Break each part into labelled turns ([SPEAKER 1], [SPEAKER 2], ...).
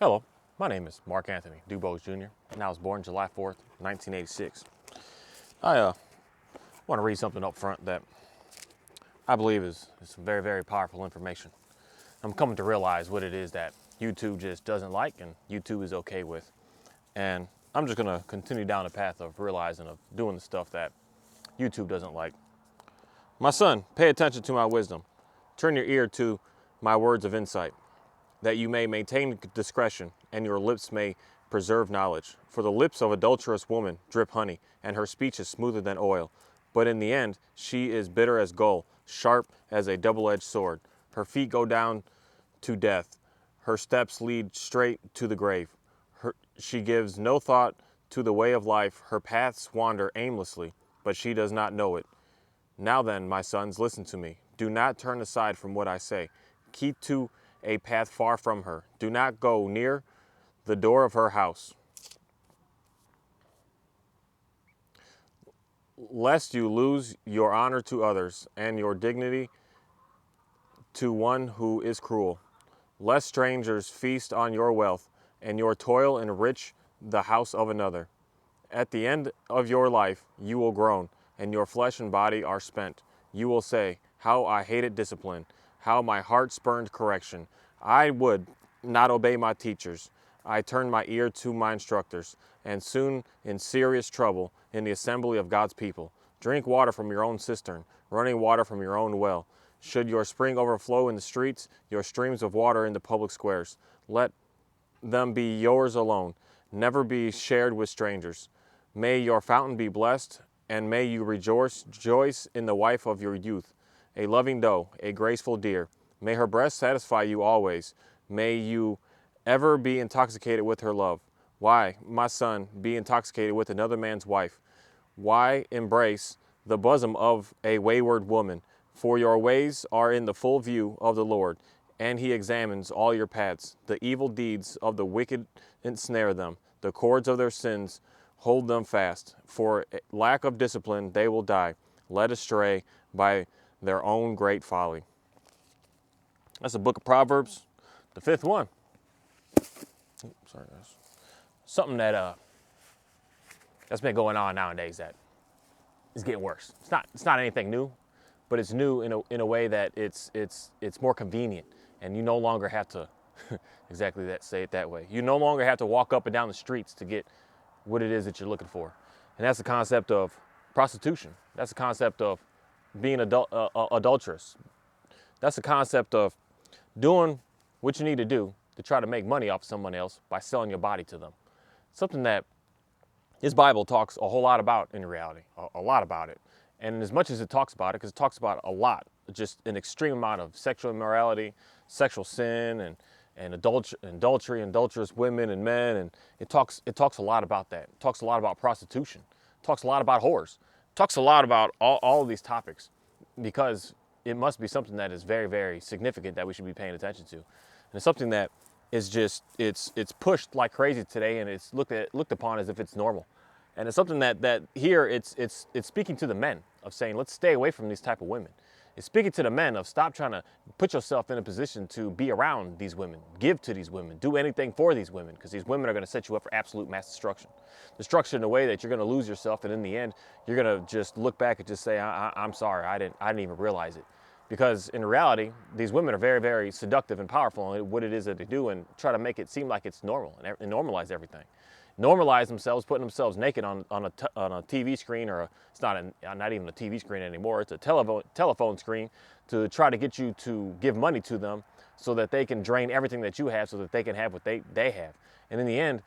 [SPEAKER 1] Hello, my name is Mark Anthony Dubose Jr., and I was born July 4th, 1986. I want to read something up front that I believe is some very, very powerful information. I'm coming to realize what it is that YouTube just doesn't like and YouTube is okay with. And I'm just going to continue down the path of realizing, of doing the stuff that YouTube doesn't like. My son, pay attention to my wisdom. Turn your ear to my words of insight, that you may maintain discretion, and your lips may preserve knowledge. For the lips of adulterous woman drip honey, and her speech is smoother than oil. But in the end, she is bitter as gall, sharp as a double-edged sword. Her feet go down to death. Her steps lead straight to the grave. She gives no thought to the way of life. Her paths wander aimlessly, but she does not know it. Now then, my sons, listen to me. Do not turn aside from what I say. Keep to a path far from her. Do not go near the door of her house, lest you lose your honor to others and your dignity to one who is cruel. Lest strangers feast on your wealth and your toil enrich the house of another. At the end of your life, you will groan, and your flesh and body are spent. You will say, how I hated discipline, how my heart spurned correction. I would not obey my teachers. I turned my ear to my instructors, and soon in serious trouble in the assembly of God's people. Drink water from your own cistern, running water from your own well. Should your spring overflow in the streets, your streams of water in the public squares, let them be yours alone, never be shared with strangers. May your fountain be blessed, and may you rejoice in the wife of your youth, a loving doe, a graceful deer. May her breast satisfy you always. May you ever be intoxicated with her love. Why, my son, be intoxicated with another man's wife? Why embrace the bosom of a wayward woman? For your ways are in the full view of the Lord, and he examines all your paths. The evil deeds of the wicked ensnare them. The cords of their sins hold them fast. For lack of discipline they will die, led astray by their own great folly. That's the book of Proverbs, the fifth one. Sorry, guys. Something that's been going on nowadays that is getting worse. It's not anything new, but it's new in a way that it's more convenient, and you no longer have to say it that way. You no longer have to walk up and down the streets to get what it is that you're looking for, and that's the concept of prostitution. That's the concept of being adulterous. That's the concept of doing what you need to do to try to make money off someone else by selling your body to them. Something that this Bible talks a whole lot about in reality, a lot about it. And as much as it talks about it, because it talks about a lot, just an extreme amount of sexual immorality, sexual sin, and adultery, adulterous women and men, and it talks a lot about that. It talks a lot about prostitution. It talks a lot about whores. It talks a lot about all of these topics, because it must be something that is very, very significant that we should be paying attention to. And it's something that is just, it's pushed like crazy today, and it's looked upon as if it's normal. And it's something that here it's speaking to the men of saying, let's stay away from these type of women. It's speaking to the men of stop trying to put yourself in a position to be around these women, give to these women, do anything for these women, because these women are going to set you up for absolute mass destruction. Destruction in a way that you're going to lose yourself, and in the end, you're going to just look back and just say, I'm sorry, I didn't even realize it. Because in reality, these women are very, very seductive and powerful in what it is that they do, and try to make it seem like it's normal and normalize everything. Normalize themselves, putting themselves naked on a TV screen, or it's not even a TV screen anymore. It's a telephone screen, to try to get you to give money to them so that they can drain everything that you have so that they can have what they have. And in the end,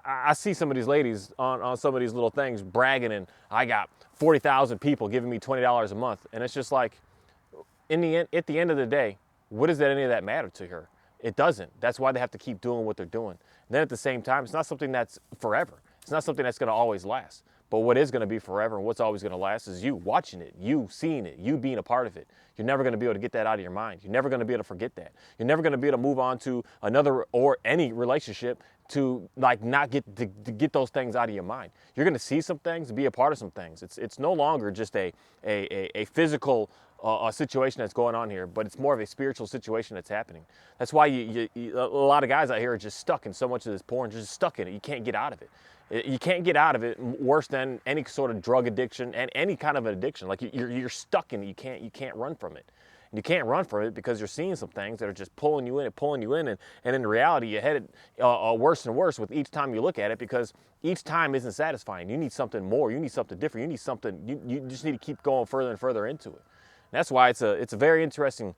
[SPEAKER 1] I see some of these ladies on some of these little things bragging, and I got 40,000 people giving me $20 a month. And it's just like, at the end of the day, what does any of that matter to her? It doesn't. That's why they have to keep doing what they're doing. And then at the same time, it's not something that's forever. It's not something that's going to always last. But what is going to be forever and what's always going to last is you watching it, you seeing it, you being a part of it. You're never going to be able to get that out of your mind. You're never going to be able to forget that. You're never going to be able to move on to another or any relationship to like not to get those things out of your mind. You're going to see some things, be a part of some things. It's no longer just a physical situation that's going on here, but it's more of a spiritual situation that's happening. That's why a lot of guys out here are just stuck in so much of this porn, just stuck in it. You can't get out of it. You can't get out of it worse than any sort of drug addiction and any kind of an addiction. Like you're stuck in it. You can't run from it. You can't run from it because you're seeing some things that are just pulling you in and pulling you in. And in reality, you're headed worse and worse with each time you look at it, because each time isn't satisfying. You need something more. You need something different. You need something, you just need to keep going further and further into it. And that's why it's a very interesting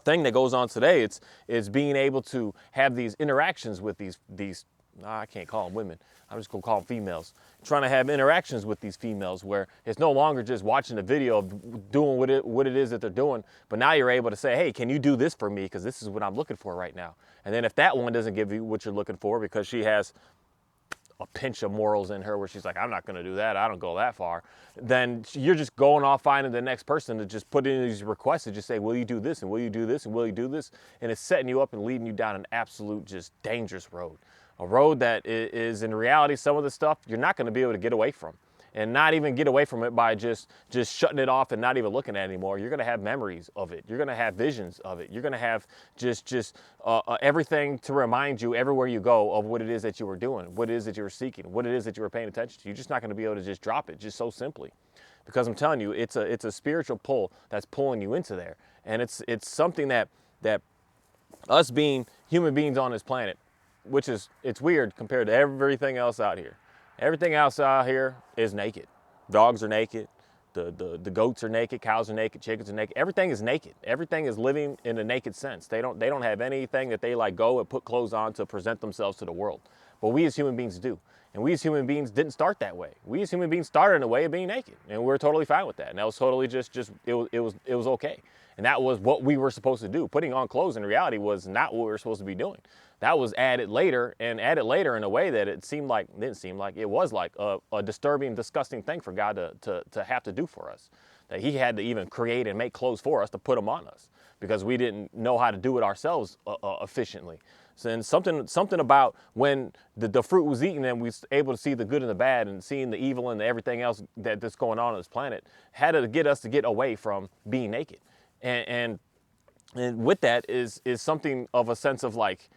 [SPEAKER 1] thing that goes on today. It's being able to have these interactions with these I can't call them women. I'm just gonna call them females. Trying to have interactions with these females where it's no longer just watching the video of doing what it is that they're doing, but now you're able to say, hey, can you do this for me? Because this is what I'm looking for right now. And then if that one doesn't give you what you're looking for because she has a pinch of morals in her where she's like, I'm not gonna do that, I don't go that far, then you're just going off finding the next person to just put in these requests and just say, will you do this, and will you do this, and will you do this? And it's setting you up and leading you down an absolute just dangerous road. A road that is in reality, some of the stuff you're not gonna be able to get away from. And not even get away from it by just shutting it off and not even looking at it anymore. You're gonna have memories of it. You're gonna have visions of it. You're gonna have just everything to remind you everywhere you go of what it is that you were doing, what it is that you were seeking, what it is that you were paying attention to. You're just not gonna be able to just drop it just so simply. Because I'm telling you, it's a spiritual pull that's pulling you into there. And it's something that us being human beings on this planet, which is, it's weird compared to everything else out here. Everything else out here is naked. Dogs are naked. The goats are naked. Cows are naked. Chickens are naked. Everything is naked. Everything is living in a naked sense. They don't have anything that they like go and put clothes on to present themselves to the world. But we as human beings do. And we as human beings didn't start that way. We as human beings started in a way of being naked, and we're totally fine with that. And that was totally it was okay. And that was what we were supposed to do. Putting on clothes in reality was not what we were supposed to be doing. That was added later in a way that it was like a disturbing, disgusting thing for God to have to do for us. That he had to even create and make clothes for us to put them on us because we didn't know how to do it ourselves efficiently. So, and something about when the fruit was eaten and we was able to see the good and the bad and seeing the evil and everything else that's going on this planet had to get us to get away from being naked. And with that is something of a sense of like,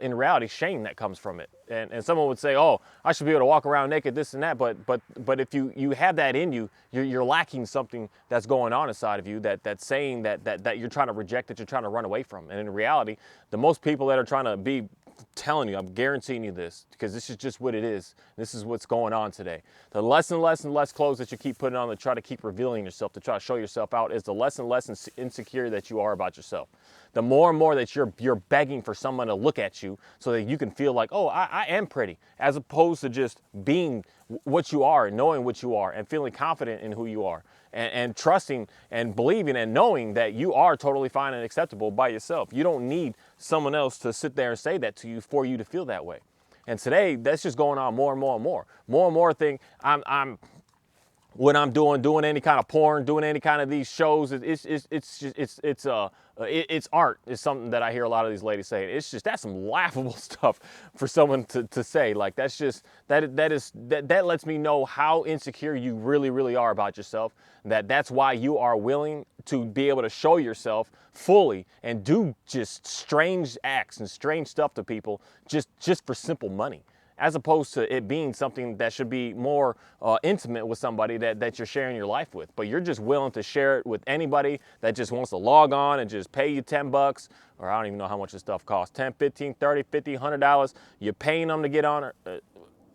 [SPEAKER 1] in reality, shame that comes from it. And someone would say, oh, I should be able to walk around naked, this and that. But if you have that in you, you're lacking something that's going on inside of you that's saying that you're trying to reject, that you're trying to run away from. And in reality, the most people that are trying to be telling you, I'm guaranteeing you this, because this is just what it is. This is what's going on today. The less and less and less clothes that you keep putting on to try to keep revealing yourself, to try to show yourself out, is the less and less insecure that you are about yourself. The more and more that you're begging for someone to look at you so that you can feel like, oh, I am pretty, as opposed to just being what you are and knowing what you are and feeling confident in who you are and trusting and believing and knowing that you are totally fine and acceptable by yourself. You don't need someone else to sit there and say that to you for you to feel that way. And today, that's just going on more and more and more. More and more thing, when I'm doing any kind of porn, doing any kind of these shows, it's art is something that I hear a lot of these ladies saying. That's some laughable stuff for someone to say. Like that lets me know how insecure you really, really are about yourself. That's why you are willing to be able to show yourself fully and do just strange acts and strange stuff to people just for simple money, as opposed to it being something that should be more intimate with somebody that you're sharing your life with. But you're just willing to share it with anybody that just wants to log on and just pay you $10, or I don't even know how much this stuff costs, 10, 15, 30, 50, $100. You're paying them to get on it.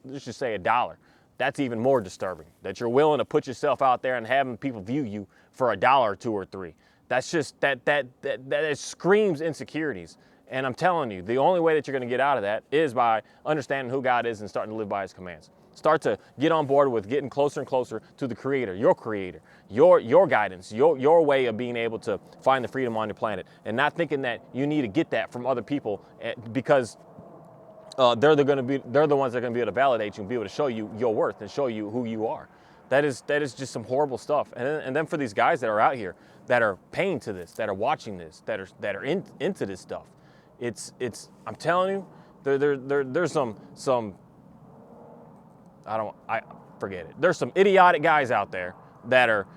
[SPEAKER 1] Let's just say $1. That's even more disturbing, that you're willing to put yourself out there and having people view you for $1, 2, or 3. That's just, that screams insecurities. And I'm telling you, the only way that you're going to get out of that is by understanding who God is and starting to live by his commands. Start to get on board with getting closer and closer to the Creator, your guidance, your way of being able to find the freedom on your planet, and not thinking that you need to get that from other people because they're the ones that are going to be able to validate you and be able to show you your worth and show you who you are. That is just some horrible stuff. And then for these guys that are out here that are paying to this, that are watching this, that are into this stuff, I'm telling you, There's some I forget it. There's some idiotic guys out there that are,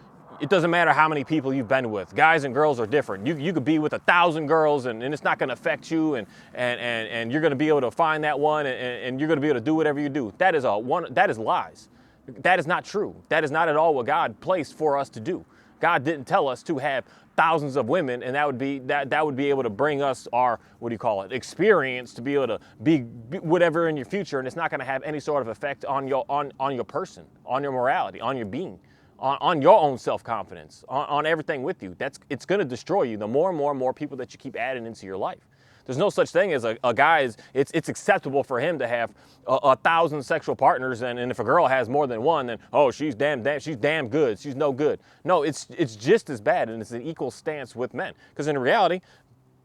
[SPEAKER 1] it doesn't matter how many people you've been with. Guys and girls are different. You could be with 1,000 girls and it's not gonna affect you, and you're gonna be able to find that one, and you're gonna be able to do whatever you do. That is lies. That is not true. That is not at all what God placed for us to do. God didn't tell us to have thousands of women, and that would be able to bring us our, what do you call it, experience to be able to be whatever in your future, and it's not going to have any sort of effect on your person, on your morality, on your being, on your own self-confidence, on everything with you. It's going to destroy you the more and more people that you keep adding into your life. There's no such thing as a guy it's acceptable for him to have 1,000 sexual partners, and if a girl has more than one, then she's damn good, she's no good. No, it's just as bad, and it's an equal stance with men. Because in reality,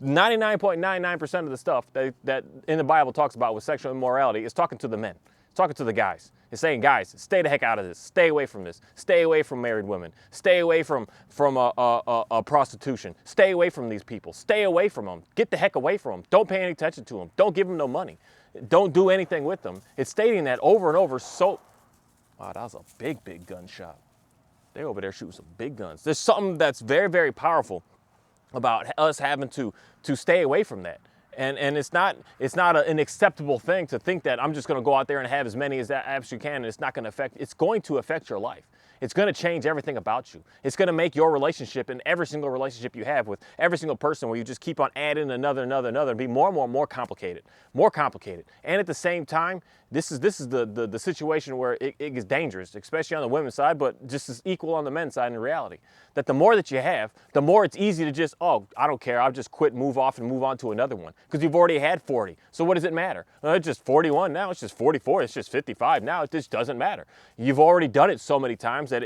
[SPEAKER 1] 99.99% of the stuff that in the Bible talks about with sexual immorality is talking to the men, talking to the guys. It's saying, guys, stay the heck out of this. Stay away from this. Stay away from married women. Stay away from a prostitution. Stay away from these people. Stay away from them. Get the heck away from them. Don't pay any attention to them. Don't give them no money. Don't do anything with them. It's stating that over and over. So, wow, that was a big gunshot. They're over there shooting some big guns. There's something that's very, very powerful about us having to stay away from that. And it's not an acceptable thing to think that I'm just going to go out there and have as many as I absolutely can, and it's not going to affect. It's going to affect your life. It's going to change everything about you. It's going to make your relationship, and every single relationship you have with every single person, where you just keep on adding another, and be more and more complicated. And at the same time, this is the situation where it gets dangerous, especially on the women's side, but just as equal on the men's side in reality. That the more that you have, the more it's easy to just, I don't care, I'll just quit, move off, and move on to another one. Because you've already had 40. So what does it matter? It's just 41 now, it's just 44, it's just 55 now, it just doesn't matter. You've already done it so many times that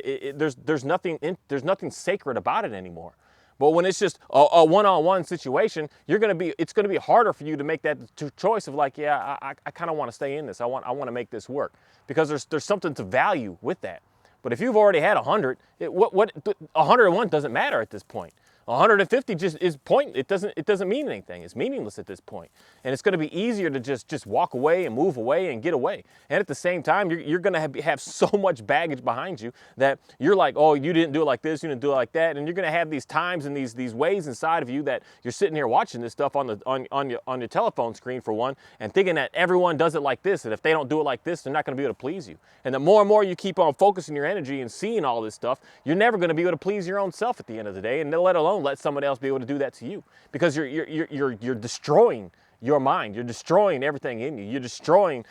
[SPEAKER 1] there's nothing sacred about it anymore. But when it's just a one-on-one situation, it's gonna be harder for you to make that choice of like, yeah, I kind of want to stay in this. I want to make this work, because there's something to value with that. But if you've already had 100, 101 doesn't matter at this point. 150 just is point. It doesn't mean anything. It's meaningless at this point. And it's going to be easier to just walk away and move away and get away. And at the same time, you're going to have so much baggage behind you that you're like, you didn't do it like this, you didn't do it like that, and you're going to have these times and these ways inside of you that you're sitting here watching this stuff on your telephone screen, for one, and thinking that everyone does it like this, and if they don't do it like this, they're not going to be able to please you. And the more and more you keep on focusing your energy and seeing all this stuff, you're never going to be able to please your own self at the end of the day, and let alone let somebody else be able to do that to you, because you're destroying your mind. You're destroying everything in you. You're destroying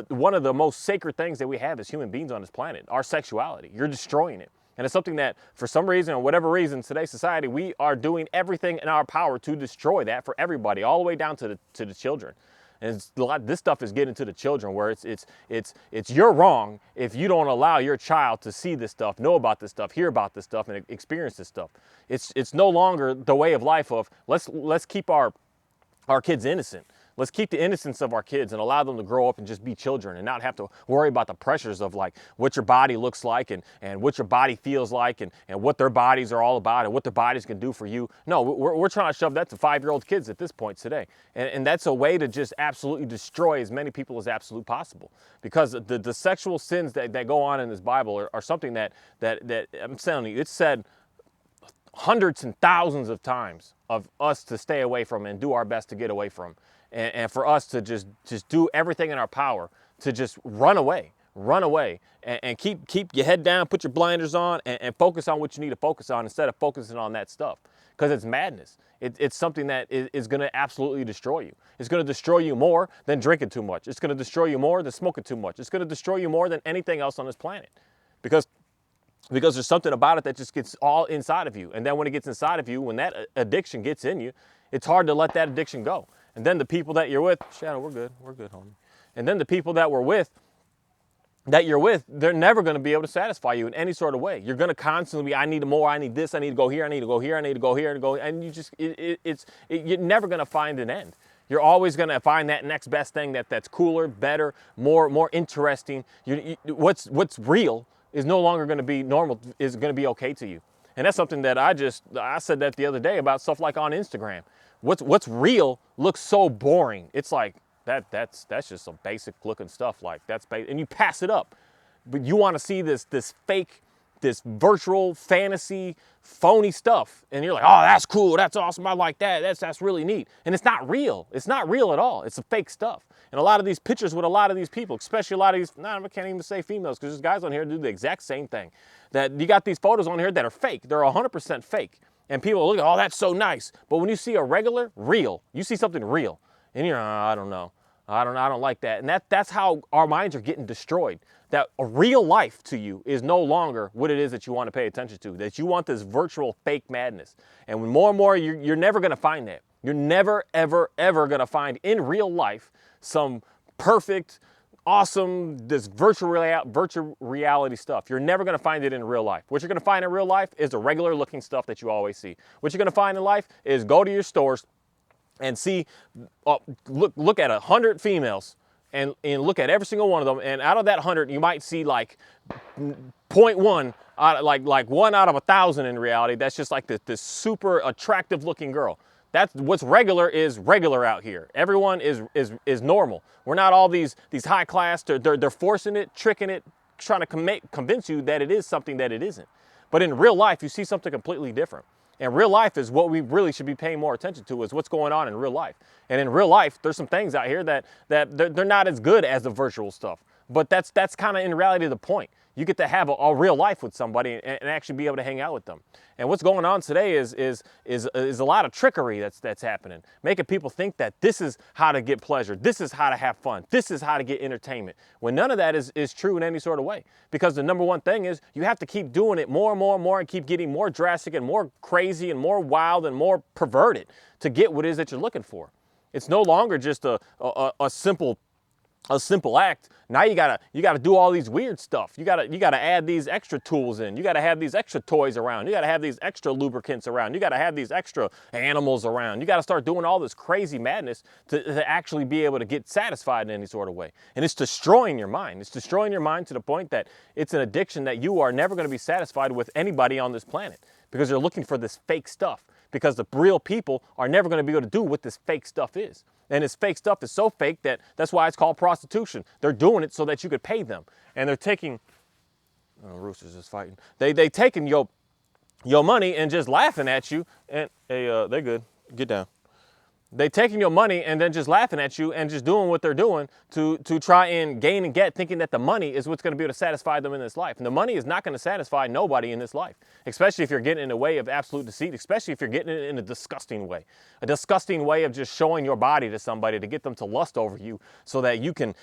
[SPEAKER 1] one of the most sacred things that we have as human beings on this planet, our sexuality. You're destroying it. And it's something that, for some reason, or whatever reason, today's society, we are doing everything in our power to destroy that for everybody, all the way down to the children. And this stuff is getting to the children, where it's you're wrong if you don't allow your child to see this stuff, know about this stuff, hear about this stuff, and experience this stuff. It's no longer the way of life of let's keep our kids innocent. Let's keep the innocence of our kids and allow them to grow up and just be children, and not have to worry about the pressures of like what your body looks like and what your body feels like and what their bodies are all about and what their bodies can do for you. No, we're trying to shove that to 5-year-old kids at this point today. And that's a way to just absolutely destroy as many people as absolutely possible. Because the sexual sins that go on in this Bible are something that I'm telling you, it's said hundreds and thousands of times of us to stay away from and do our best to get away from. And for us to just do everything in our power to just run away and keep your head down, put your blinders on, and focus on what you need to focus on instead of focusing on that stuff. Because it's madness. It's something that is going to absolutely destroy you. It's going to destroy you more than drinking too much. It's going to destroy you more than smoking too much. It's going to destroy you more than anything else on this planet. Because there's something about it that just gets all inside of you. And then when it gets inside of you, when that addiction gets in you, it's hard to let that addiction go. And then the people that you're with, Shadow, we're good, homie. And then the people that you're with, they're never going to be able to satisfy you in any sort of way. You're going to constantly be, I need more, I need this, I need to go here, I need to go here, I need to go here, and you just, you're never going to find an end. You're always going to find that next best thing that's cooler, better, more interesting. What's real is no longer going to be normal, is going to be okay to you. And that's something that I said that the other day about stuff like on Instagram. What's real looks so boring. It's like, that's just some basic looking stuff. Like and you pass it up, but you want to see this fake, this virtual fantasy phony stuff, and you're like, oh, that's cool, that's awesome, I like that, that's really neat. And it's not real. It's not real at all. It's a fake stuff. And a lot of these pictures with a lot of these people, especially a lot of these, I can't even say females, because there's guys on here who do the exact same thing. That you got these photos on here that are fake. They're 100% fake. And people look at, oh, that's so nice. But when you see a regular, real, you see something real, and you're, I don't know. I don't like that. And that's how our minds are getting destroyed. That a real life to you is no longer what it is that you want to pay attention to. That you want this virtual fake madness. And when more and more, you're never going to find that. You're never, ever, ever going to find in real life some perfect, awesome, this virtual reality stuff. You're never going to find it in real life. What you're going to find in real life is the regular looking stuff that you always see. What you're going to find in life is go to your stores and see, look at 100 females and look at every single one of them. And out of that 100, you might see like 0.1, like 1 out of 1,000 in reality. That's just like this super attractive looking girl. That's what's regular is regular out here. Everyone is normal. We're not all these high class. They're forcing it, tricking it, trying to convince you that it is something that it isn't. But in real life, you see something completely different. And real life is what we really should be paying more attention to, is what's going on in real life. And in real life, there's some things out here that they're not as good as the virtual stuff. But that's kind of in reality the point. You get to have a real life with somebody and actually be able to hang out with them. And what's going on today is a lot of trickery that's happening, making people think that this is how to get pleasure, this is how to have fun, this is how to get entertainment, when none of that is true in any sort of way. Because the number one thing is you have to keep doing it more and more and more and keep getting more drastic and more crazy and more wild and more perverted to get what it is that you're looking for. It's no longer just a simple act. Now you gotta do all these weird stuff. You gotta add these extra tools in. You gotta have these extra toys around. You gotta have these extra lubricants around. You gotta have these extra animals around. You gotta start doing all this crazy madness to actually be able to get satisfied in any sort of way. And it's destroying your mind. It's destroying your mind to the point that it's an addiction that you are never gonna be satisfied with anybody on this planet, because you're looking for this fake stuff. Because the real people are never gonna be able to do what this fake stuff is. And this fake stuff is so fake that's why it's called prostitution. They're doing it so that you could pay them. And they're taking, oh, Rooster's just fighting. They taking your money and just laughing at you. And hey, they're good. Get down. They taking your money and then just laughing at you and just doing what they're doing to try and gain and get, thinking that the money is what's going to be able to satisfy them in this life. And the money is not going to satisfy nobody in this life, especially if you're getting in the way of absolute deceit, especially if you're getting it in a disgusting way of just showing your body to somebody to get them to lust over you so that you can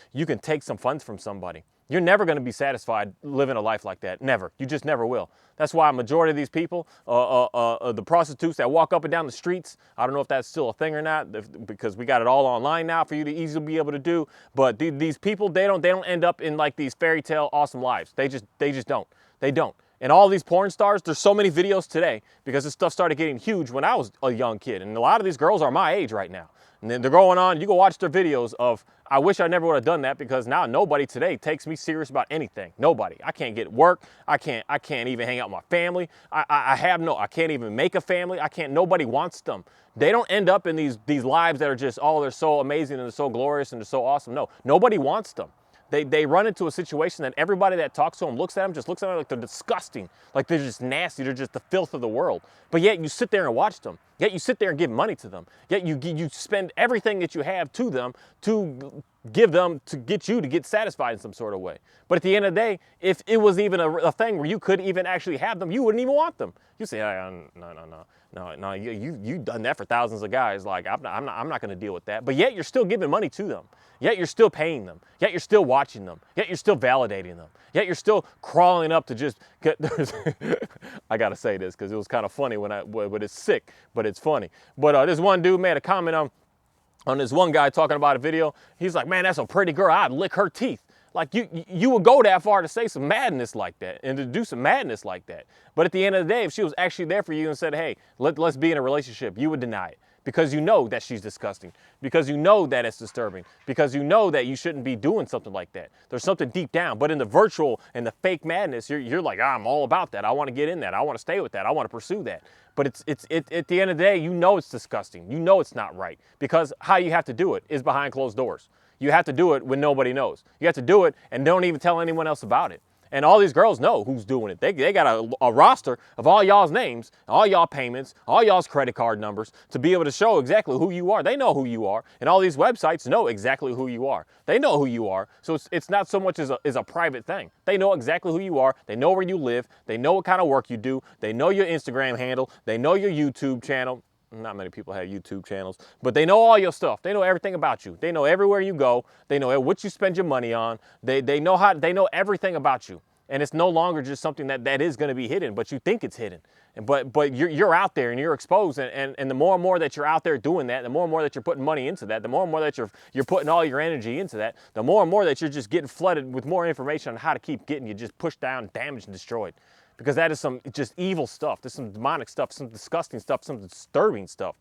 [SPEAKER 1] take some funds from somebody. You're never going to be satisfied living a life like that. Never. You just never will. That's why a majority of these people, the prostitutes that walk up and down the streets, I don't know if that's still a thing or not, because we got it all online now for you to easily be able to do. But these people, they don't end up in like these fairy tale awesome lives. They just don't. They don't. And all these porn stars, there's so many videos today because this stuff started getting huge when I was a young kid. And a lot of these girls are my age right now. And then they're going on, you go watch their videos of, I wish I never would have done that, because now nobody today takes me serious about anything. Nobody. I can't get work. I can't even hang out with my family. I can't even make a family. Nobody wants them. They don't end up in these lives that are just, oh, they're so amazing and they're so glorious and they're so awesome. No, nobody wants them. They run into a situation that everybody that talks to them looks at them like they're disgusting, like they're just nasty, they're just the filth of the world. But yet you sit there and watch them. Yet you sit there and give money to them. Yet you spend everything that you have to them to give them to get you to get satisfied in some sort of way. But at the end of the day, if it was even a thing where you could even actually have them, you wouldn't even want them. You say, no, you've done that for thousands of guys. Like I'm not going to deal with that. But yet you're still giving money to them. Yet you're still paying them. Yet you're still watching them. Yet you're still validating them. Yet you're still crawling up to just get. I gotta say this because it was kind of funny but it's sick, but it's funny. But this one dude made a comment on this one guy talking about a video. He's like, man, that's a pretty girl. I'd lick her teeth. Like you would go that far to say some madness like that and to do some madness like that. But at the end of the day, if she was actually there for you and said, hey, let's be in a relationship, you would deny it. because you know that she's disgusting, because you know that it's disturbing, because you know that you shouldn't be doing something like that. There's something deep down, but in the virtual and the fake madness, you're like, I'm all about that. I want to get in that. I want to stay with that. I want to pursue that. But it's at the end of the day, you know it's disgusting. You know it's not right, because how you have to do it is behind closed doors. You have to do it when nobody knows. You have to do it and don't even tell anyone else about it. And all these girls know who's doing it. They got a roster of all y'all's names, all y'all payments, all y'all's credit card numbers to be able to show exactly who you are. They know who you are. And all these websites know exactly who you are. They know who you are. So it's not so much as a private thing. They know exactly who you are. They know where you live. They know what kind of work you do. They know your Instagram handle. They know your YouTube channel. Not many people have YouTube channels, but they know all your stuff. They know everything about you. They know everywhere you go. They know what you spend your money on. They know everything about you. And it's no longer just something that is going to be hidden, but you think it's hidden. But you're out there and you're exposed. And the more and more that you're out there doing that, the more and more that you're putting money into that, the more and more that you're putting all your energy into that, the more and more that you're just getting flooded with more information on how to keep getting you just pushed down, damaged, and destroyed. Because that is some just evil stuff. There's some demonic stuff, some disgusting stuff, some disturbing stuff.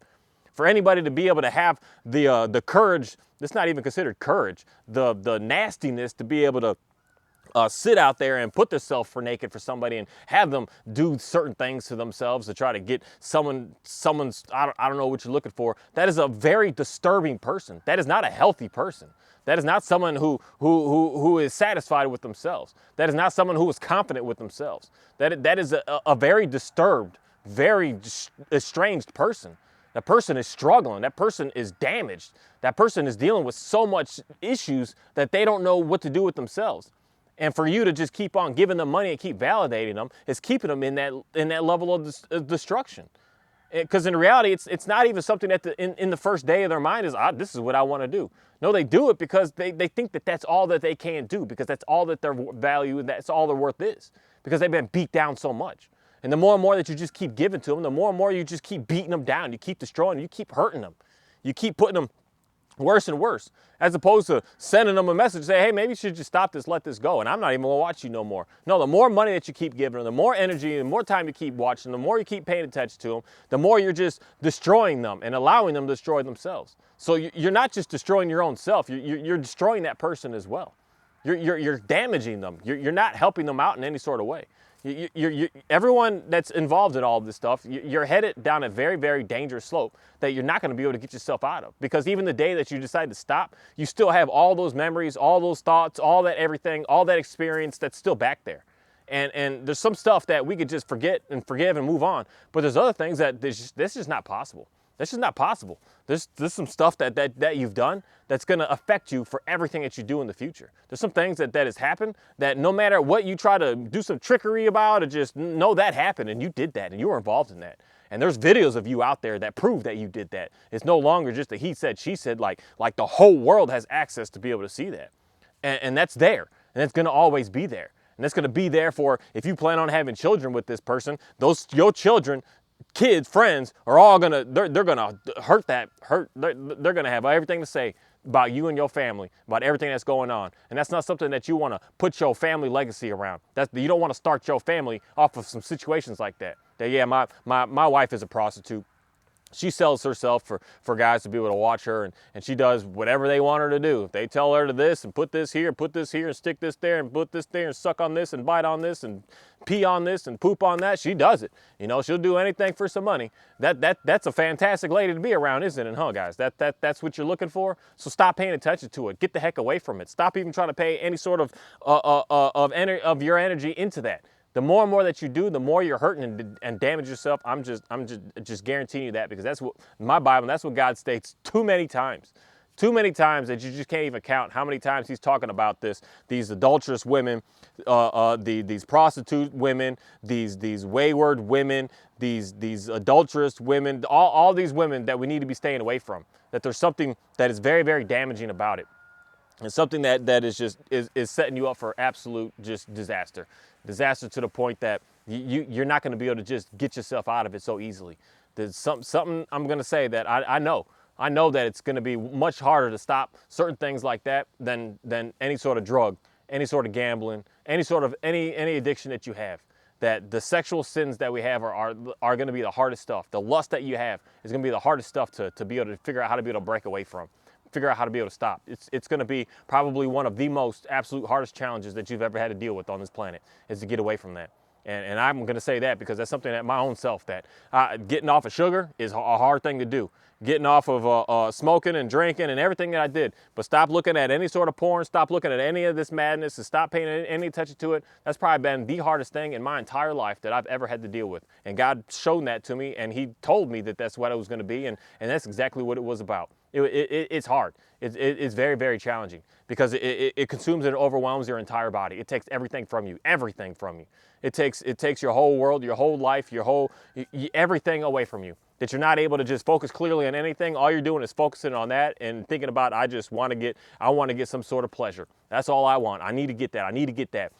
[SPEAKER 1] For anybody to be able to have the courage, it's not even considered courage, the nastiness to be able to sit out there and put themselves for naked for somebody and have them do certain things to themselves to try to get someone's, I don't know what you're looking for. That is a very disturbing person. That is not a healthy person. That is not someone who is satisfied with themselves. That is not someone who is confident with themselves. That is a very disturbed, very estranged person. That person is struggling. That person is damaged. That person is dealing with so much issues that they don't know what to do with themselves. And for you to just keep on giving them money and keep validating them is keeping them in that level of destruction. Because in reality, it's not even something that in the first day of their mind is, this is what I want to do. No, they do it because they think that that's all that they can do, because that's all that their value, that's all their worth is, because they've been beat down so much. And the more and more that you just keep giving to them, the more and more you just keep beating them down. You keep destroying them. You keep hurting them. You keep putting them worse and worse, as opposed to sending them a message, say, hey, maybe you should just stop this, let this go, and I'm not even gonna watch you no more. No, the more money that you keep giving them, the more energy and more time you keep watching, the more you keep paying attention to them, the more you're just destroying them and allowing them to destroy themselves. So you're not just destroying your own self, you're destroying that person as well. You're damaging them. You're not helping them out in any sort of way. Everyone that's involved in all of this stuff, you're headed down a very, very dangerous slope that you're not going to be able to get yourself out of. Because even the day that you decide to stop, you still have all those memories, all those thoughts, all that everything, all that experience that's still back there. And there's some stuff that we could just forget and forgive and move on. But there's other things that this is just not possible. That's just not possible. There's some stuff that you've done that's going to affect you for everything that you do in the future. There's some things that has happened that no matter what you try to do some trickery about, or just know that happened and you did that and you were involved in that. And there's videos of you out there that prove that you did that. It's no longer just a he said, she said, like the whole world has access to be able to see that. And that's there. And it's going to always be there. And it's going to be there for, if you plan on having children with this person, your children, kids, friends are all they're gonna they're gonna have everything to say about you and your family, about everything that's going on. And that's not something that you want to put your family legacy around. You don't want to start your family off of some situations like that. Yeah, my wife is a prostitute. She sells herself for guys to be able to watch her, and she does whatever they want her to do. If they tell her to this and put this here, and stick this there, and put this there, and suck on this, and bite on this, and pee on this, and poop on that, she does it. You know, she'll do anything for some money. That's a fantastic lady to be around, isn't it, huh, guys? That's what you're looking for? So stop paying attention to it. Get the heck away from it. Stop even trying to pay any sort of your energy into that. The more and more that you do, the more you're hurting and damage yourself. I'm just guaranteeing you that, because that's what my Bible, that's what God states too many times that you just can't even count how many times he's talking about these adulterous women, these prostitute women, these wayward women, these adulterous women, all these women that we need to be staying away from. That there's something that is very, very damaging about it. And something that is just is setting you up for absolute just disaster to the point that you're not going to be able to just get yourself out of it so easily. There's something I'm going to say that I know that it's going to be much harder to stop certain things like that than any sort of drug, any sort of gambling, any sort of any addiction that you have. that the sexual sins that we have are going to be the hardest stuff. The lust that you have is going to be the hardest stuff to be able to figure out how to be able to break away from, figure out how to be able to stop. It's going to be probably one of the most absolute hardest challenges that you've ever had to deal with on this planet, is to get away from that. And I'm going to say that because that's something that my own self, that getting off of sugar is a hard thing to do. Getting off of smoking and drinking and everything that I did. But stop looking at any sort of porn, stop looking at any of this madness, and stop paying any attention to it. That's probably been the hardest thing in my entire life that I've ever had to deal with. And God showed that to me, and he told me that that's what it was going to be, and that's exactly what it was about. It's hard. It's very, very challenging because it consumes and overwhelms your entire body. It takes everything from you, everything from you. It takes your whole world, your whole life, everything away from you. That you're not able to just focus clearly on anything. All you're doing is focusing on that and thinking about, I want to get some sort of pleasure. That's all I want. I need to get that. I need to get that.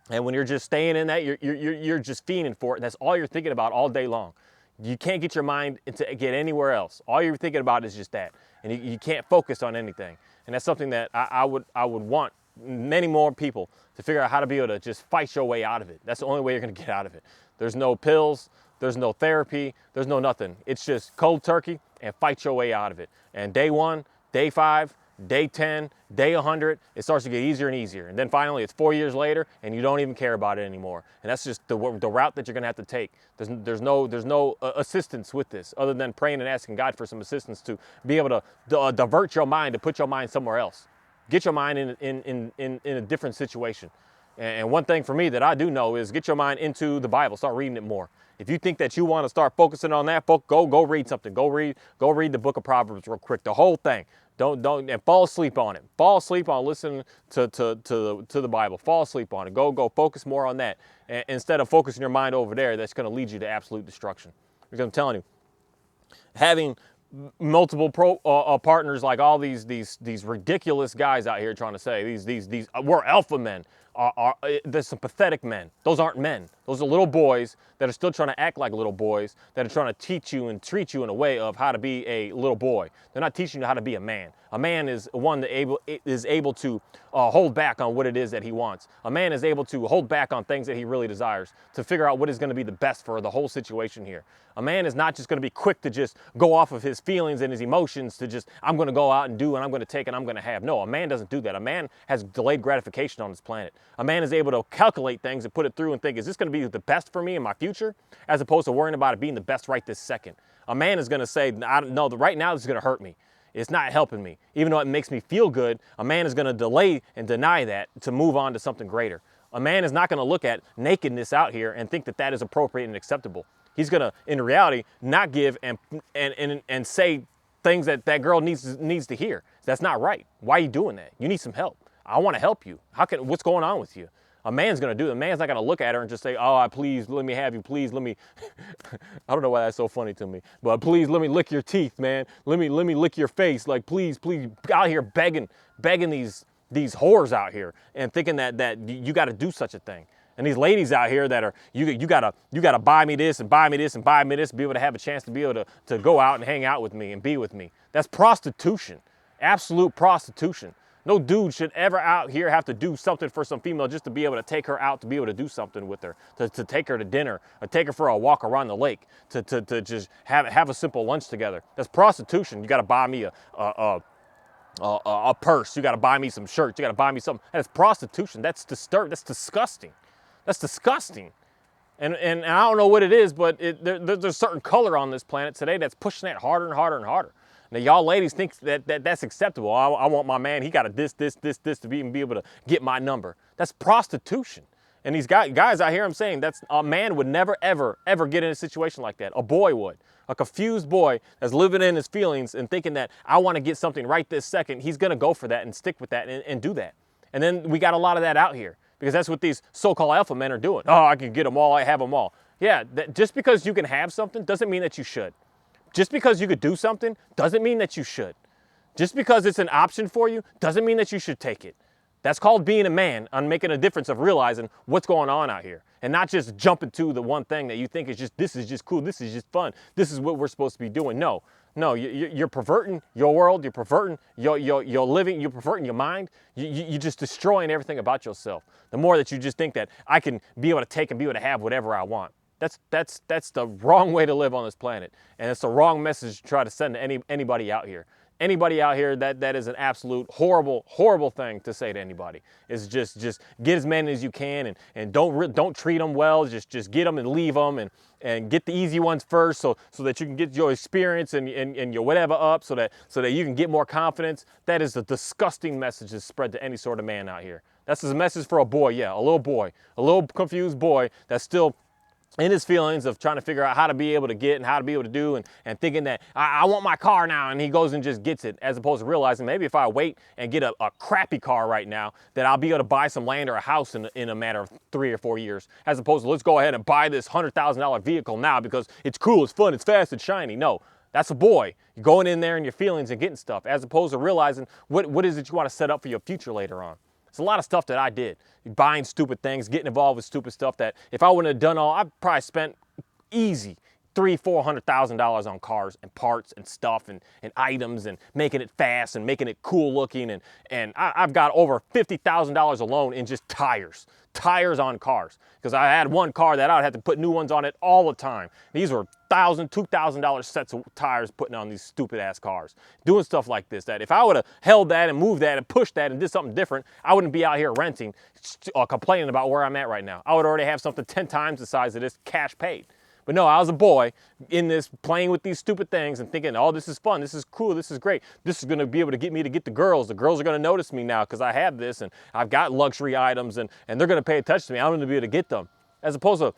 [SPEAKER 1] And when you're just staying in that, you're just fiending for it. And that's all you're thinking about all day long. You can't get your mind to get anywhere else. All you're thinking about is just that. And you can't focus on anything. And that's something that I would want many more people to figure out how to be able to just fight your way out of it. That's the only way you're going to get out of it. There's no pills. There's no therapy. There's no nothing. It's just cold turkey and fight your way out of it. And day 1, day 5, day 10, day 100, it starts to get easier and easier. And then finally, it's 4 years later, and you don't even care about it anymore. And that's just the route that you're going to have to take. There's no assistance with this, other than praying and asking God for some assistance to be able to divert your mind, to put your mind somewhere else. Get your mind in a different situation. And one thing for me that I do know is get your mind into the Bible. Start reading it more. If you think that you want to start focusing on that book, go read something. Go read the book of Proverbs real quick. The whole thing. Don't and fall asleep on it. Fall asleep on listening to the Bible. Fall asleep on it. Go focus more on that instead of focusing your mind over there. That's going to lead you to absolute destruction. Because I'm telling you, having multiple partners like all these ridiculous guys out here trying to say these we're alpha men. There's some pathetic men. Those aren't men. Those are little boys that are still trying to act like little boys, that are trying to teach you and treat you in a way of how to be a little boy. They're not teaching you how to be a man. A man is one that is able to hold back on what it is that he wants. A man is able to hold back on things that he really desires, to figure out what is going to be the best for the whole situation here. A man is not just going to be quick to just go off of his feelings and his emotions to just, I'm going to go out and do, and I'm going to take, and I'm going to have. No, a man doesn't do that. A man has delayed gratification on this planet. A man is able to calculate things and put it through and think, is this going to be the best for me in my future? As opposed to worrying about it being the best right this second. A man is going to say, no, right now this is going to hurt me. It's not helping me. Even though it makes me feel good, a man is going to delay and deny that to move on to something greater. A man is not going to look at nakedness out here and think that that is appropriate and acceptable. He's going to, in reality, not give and say things that girl needs to hear. That's not right. Why are you doing that? You need some help. I want to help you. What's going on with you? A man's going to do that. A man's not going to look at her and just say, oh, please, let me have you. Please, let me. I don't know why that's so funny to me. But please, let me lick your teeth, man. Let me lick your face. Like, please, out here begging these whores out here and thinking that you got to do such a thing. And these ladies out here that are, you gotta buy me this and buy me this and buy me this to be able to have a chance to be able to go out and hang out with me and be with me. That's prostitution. Absolute prostitution. No dude should ever out here have to do something for some female just to be able to take her out, to be able to do something with her, to take her to dinner, or take her for a walk around the lake, to just have a simple lunch together. That's prostitution. You got to buy me a purse. You got to buy me some shirts. You got to buy me something. That's prostitution. That's disturbing. That's disgusting. That's disgusting. And I don't know what it is, but there's a certain color on this planet today that's pushing that harder and harder and harder. Now, y'all ladies think that's acceptable. I want my man, he got to this to be able to get my number. That's prostitution. And these guys out here, I'm saying, that's a man would never, ever get in a situation like that. A boy would. A confused boy that's living in his feelings and thinking that I want to get something right this second, he's going to go for that and stick with that and do that. And then we got a lot of that out here because that's what these so-called alpha men are doing. Oh, I can get them all. I have them all. Yeah, just because you can have something doesn't mean that you should. Just because you could do something doesn't mean that you should. Just because it's an option for you doesn't mean that you should take it. That's called being a man, on making a difference of realizing what's going on out here and not just jumping to the one thing that you think is just, this is just cool, this is just fun, this is what we're supposed to be doing. No, No, you're perverting your world. You're perverting your living. You're perverting your mind. You're just destroying everything about yourself. The more that you just think that I can be able to take and be able to have whatever I want. That's the wrong way to live on this planet, and it's the wrong message to try to send to anybody out here. Anybody out here, that is an absolute horrible thing to say to anybody. Is just get as many as you can, and don't treat them well. Just get them and leave them, and get the easy ones first, so that you can get your experience and your whatever up, so that you can get more confidence. That is a disgusting message to spread to any sort of man out here. That's a message for a boy, yeah, a little confused boy that's still in his feelings of trying to figure out how to be able to get and how to be able to do, and thinking that I want my car now, and he goes and just gets it, as opposed to realizing maybe if I wait and get a crappy car right now, that I'll be able to buy some land or a house in a matter of 3 or 4 years, as opposed to let's go ahead and buy this $100,000 vehicle now because it's cool, it's fun, it's fast, it's shiny. No, that's a boy. You're going in there in your feelings and getting stuff, as opposed to realizing what is it you want to set up for your future later on. It's a lot of stuff that I did. Buying stupid things, getting involved with stupid stuff that if I wouldn't have done all, I'd probably spent easy $300,000-$400,000 on cars and parts and stuff and items and making it fast and making it cool looking, and I've got over $50,000 alone in just tires on cars, because I had one car that I'd have to put new ones on it all the time. These were $2,000 sets of tires putting on these stupid ass cars, doing stuff like this, that if I would have held that and moved that and pushed that and did something different, I wouldn't be out here renting or complaining about where I'm at right now. I would already have something 10 times the size of this cash paid. But no, I was a boy in this, playing with these stupid things and thinking, oh, this is fun, this is cool, this is great. This is gonna be able to get me to get the girls. The girls are gonna notice me now because I have this and I've got luxury items, and they're gonna pay attention to me. I'm gonna be able to get them. As opposed to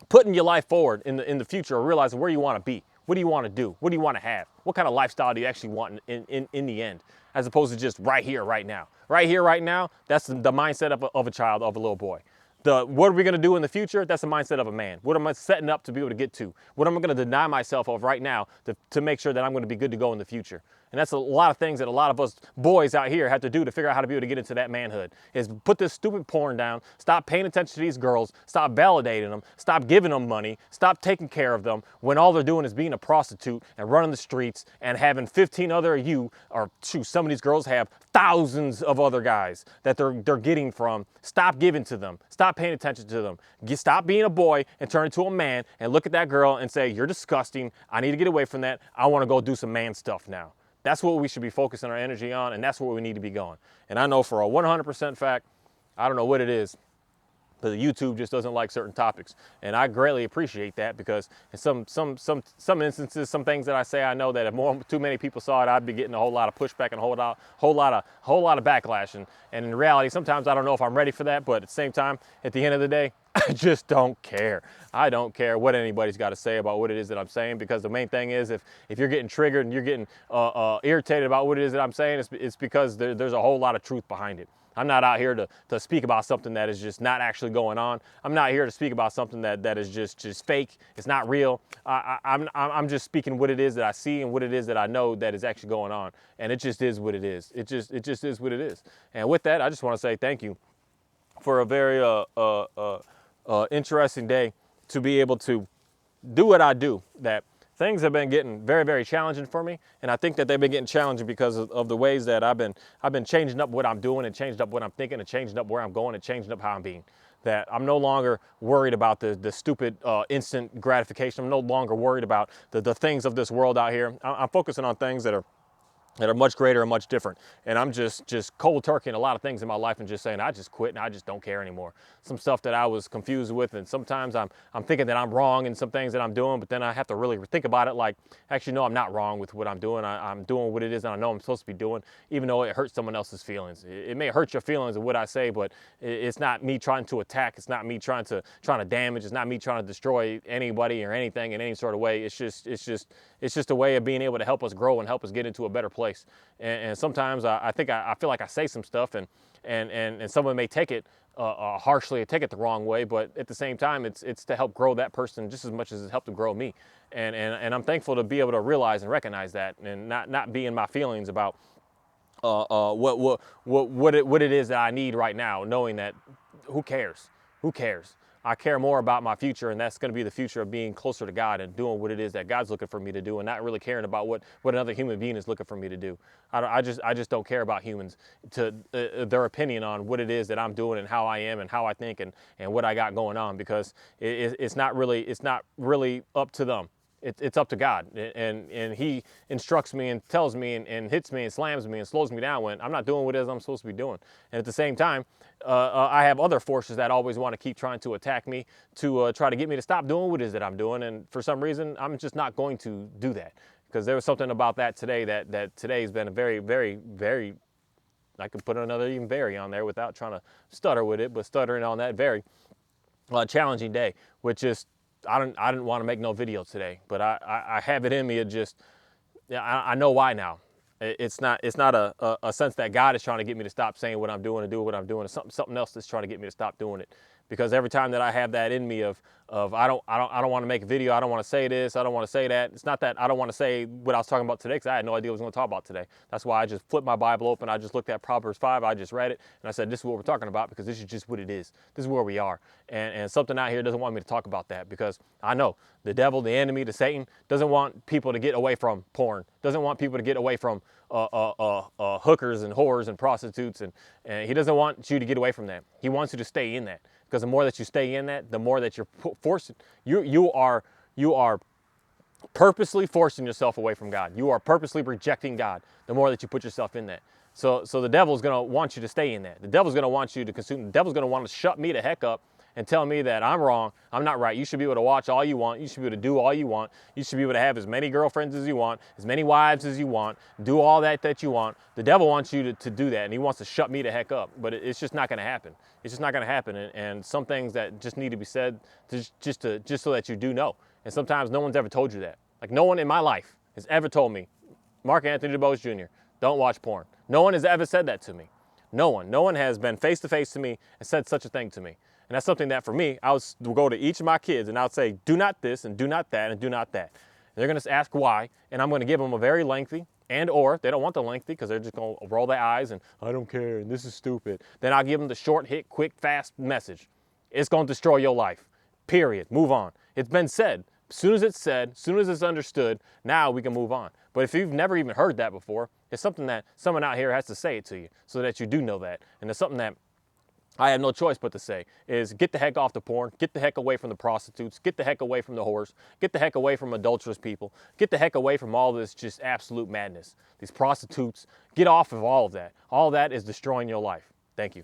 [SPEAKER 1] putting your life forward in the future, or realizing where you wanna be. What do you wanna do? What do you wanna have? What kind of lifestyle do you actually want in the end? As opposed to just right here, right now. Right here, right now, that's the mindset of a child, of a little boy. What are we gonna do in the future? That's the mindset of a man. What am I setting up to be able to get to? What am I gonna deny myself of right now to make sure that I'm gonna be good to go in the future? And that's a lot of things that a lot of us boys out here have to do to figure out how to be able to get into that manhood. Is put this stupid porn down, stop paying attention to these girls, stop validating them, stop giving them money, stop taking care of them, when all they're doing is being a prostitute and running the streets and having 15 other you, or shoot, some of these girls have thousands of other guys that they're getting from. Stop giving to them. Stop paying attention to them. Stop being a boy and turn into a man and look at that girl and say, you're disgusting. I need to get away from that. I want to go do some man stuff now. That's what we should be focusing our energy on, and that's where we need to be going. And I know for a 100% fact, I don't know what it is, but YouTube just doesn't like certain topics. And I greatly appreciate that, because in some instances, some things that I say, I know that if too many people saw it, I'd be getting a whole lot of pushback and a whole lot of backlash. And in reality, sometimes I don't know if I'm ready for that, but at the same time, at the end of the day, I just don't care. I don't care what anybody's got to say about what it is that I'm saying, because the main thing is if you're getting triggered and you're getting irritated about what it is that I'm saying, it's because there's a whole lot of truth behind it. I'm not out here to speak about something that is just not actually going on. I'm not here to speak about something that is just fake. It's not real. I'm just speaking what it is that I see and what it is that I know that is actually going on. And it just is what it is. It just is what it is. And with that, I just want to say thank you for a very interesting day, to be able to do what I do. That things have been getting very, very challenging for me, and I think that they've been getting challenging because of the ways that I've been changing up what I'm doing, and changing up what I'm thinking, and changing up where I'm going, and changing up how I'm being. That I'm no longer worried about the stupid instant gratification. I'm no longer worried about the things of this world out here. I'm focusing on things that are much greater and much different. And I'm just cold turkey in a lot of things in my life, and just saying, I just quit and I just don't care anymore. Some stuff that I was confused with, and sometimes I'm thinking that I'm wrong in some things that I'm doing, but then I have to really think about it, like, actually, no, I'm not wrong with what I'm doing. I'm doing what it is that I know I'm supposed to be doing, even though it hurts someone else's feelings. It may hurt your feelings of what I say, but it's not me trying to attack. It's not me trying to damage. It's not me trying to destroy anybody or anything in any sort of way. It's just a way of being able to help us grow and help us get into a better place. And sometimes I feel like I say some stuff, and someone may take it harshly, or take it the wrong way, but at the same time, it's to help grow that person just as much as it's helped to grow me. And I'm thankful to be able to realize and recognize that, and not be in my feelings about what it is that I need right now, knowing that who cares? I care more about my future, and that's going to be the future of being closer to God and doing what it is that God's looking for me to do, and not really caring about what another human being is looking for me to do. I just don't care about humans to their opinion on what it is that I'm doing and how I am and how I think and what I got going on, because it's not really up to them. It's up to God, and He instructs me and tells me and hits me and slams me and slows me down when I'm not doing what it is I'm supposed to be doing. And at the same time, I have other forces that always want to keep trying to attack me, to try to get me to stop doing what it is that I'm doing. And for some reason, I'm just not going to do that, because there was something about that today that today's been a very, very, very, I could put another even very on there without trying to stutter with it, but stuttering on that, very challenging day, which is, I didn't want to make no video today, but I have it in me. It just, yeah, I know why now. It's not a sense that God is trying to get me to stop saying what I'm doing and do what I'm doing. It's something else that's trying to get me to stop doing it. Because every time that I have that in me of I don't want to make a video, I don't want to say this, I don't want to say that. It's not that I don't want to say what I was talking about today, because I had no idea what I was going to talk about today. That's why I just flipped my Bible open. I just looked at Proverbs 5. I just read it, and I said, this is what we're talking about, because this is just what it is. This is where we are. And something out here doesn't want me to talk about that, because I know the devil, the enemy, the Satan, doesn't want people to get away from porn, doesn't want people to get away from hookers and whores and prostitutes, and he doesn't want you to get away from that. He wants you to stay in that, because the more that you stay in that, the more that you're forcing, you are purposely forcing yourself away from God. You are purposely rejecting God the more that you put yourself in that. So the devil's going to want you to stay in that. The devil's going to want you to consume. The devil's going to want to shut me the heck up and tell me that I'm wrong, I'm not right. You should be able to watch all you want. You should be able to do all you want. You should be able to have as many girlfriends as you want, as many wives as you want, do all that you want. The devil wants you to do that, and he wants to shut me the heck up. But it's just not going to happen. It's just not going to happen. And some things that just need to be said just so that you do know. And sometimes no one's ever told you that. Like, no one in my life has ever told me, Mark Anthony DuBose Jr., don't watch porn. No one has ever said that to me. No one. No one has been face to face to me and said such a thing to me. And that's something that for me, I would go to each of my kids and I would say, do not this and do not that and do not that. And they're going to ask why, and I'm going to give them a very lengthy, and or they don't want the lengthy because they're just going to roll their eyes and I don't care and this is stupid. Then I'll give them the short, hit, quick, fast message. It's going to destroy your life. Period. Move on. It's been said. As soon as it's said, as soon as it's understood, now we can move on. But if you've never even heard that before, it's something that someone out here has to say it to you so that you do know that. And it's something that I have no choice but to say is, get the heck off the porn, get the heck away from the prostitutes, get the heck away from the whores, get the heck away from adulterous people, get the heck away from all this just absolute madness. These prostitutes, get off of all of that. All of that is destroying your life. Thank you.